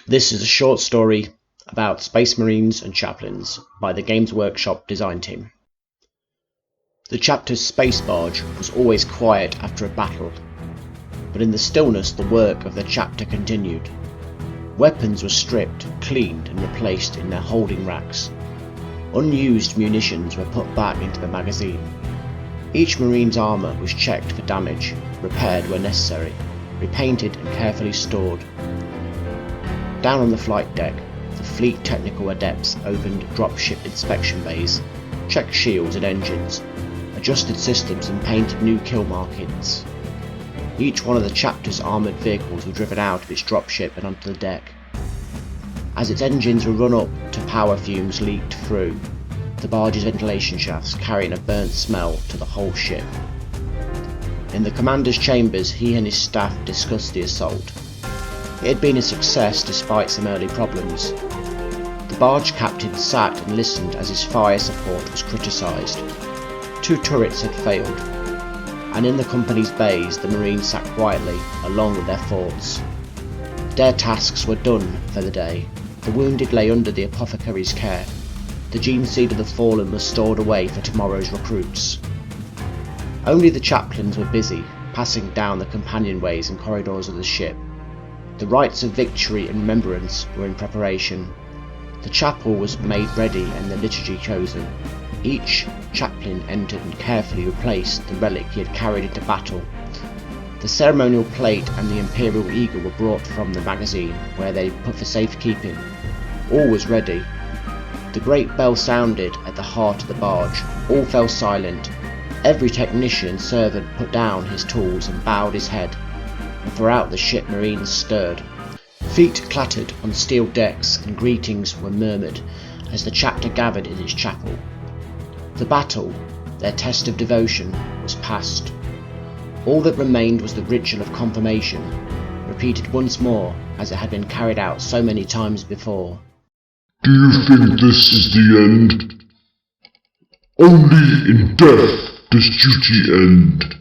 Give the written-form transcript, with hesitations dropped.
This is a short story about Space Marines and Chaplins by the Games Workshop design team. The chapter's space barge was always quiet after a battle, but in the stillness the work of the chapter continued. Weapons were stripped, cleaned and replaced in their holding racks. Unused munitions were put back into the magazine. Each Marine's armour was checked for damage, repaired where necessary, repainted and carefully stored. Down on the flight deck, the fleet technical adepts opened dropship inspection bays, checked shields and engines, adjusted systems and painted new kill markings. Each one of the chapter's armoured vehicles were driven out of its dropship and onto the deck. As its engines were run up to power fumes leaked through the barge's ventilation shafts, carrying a burnt smell to the whole ship. In the commander's chambers, he and his staff discussed the assault. It had been a success despite some early problems. The barge captain sat and listened as his fire support was criticised. 2 turrets had failed, and in the company's bays the Marines sat quietly along with their forts. Their tasks were done for the day. The wounded lay under the apothecary's care. The gene seed of the fallen was stored away for tomorrow's recruits. Only the chaplains were busy, passing down the companionways and corridors of the ship. The rites of victory and remembrance were in preparation. The chapel was made ready and the liturgy chosen. Each chaplain entered and carefully replaced the relic he had carried into battle. The ceremonial plate and the imperial eagle were brought from the magazine, where they put for safekeeping. All was ready. The great bell sounded at the heart of the barge. All fell silent. Every technician and servant put down his tools and bowed his head, and throughout the ship Marines stirred. Feet clattered on steel decks and greetings were murmured as the chapter gathered in its chapel. The battle, their test of devotion, was past. All that remained was the ritual of confirmation, repeated once more as it had been carried out so many times before. Do you think this is the end? Only in death does duty end.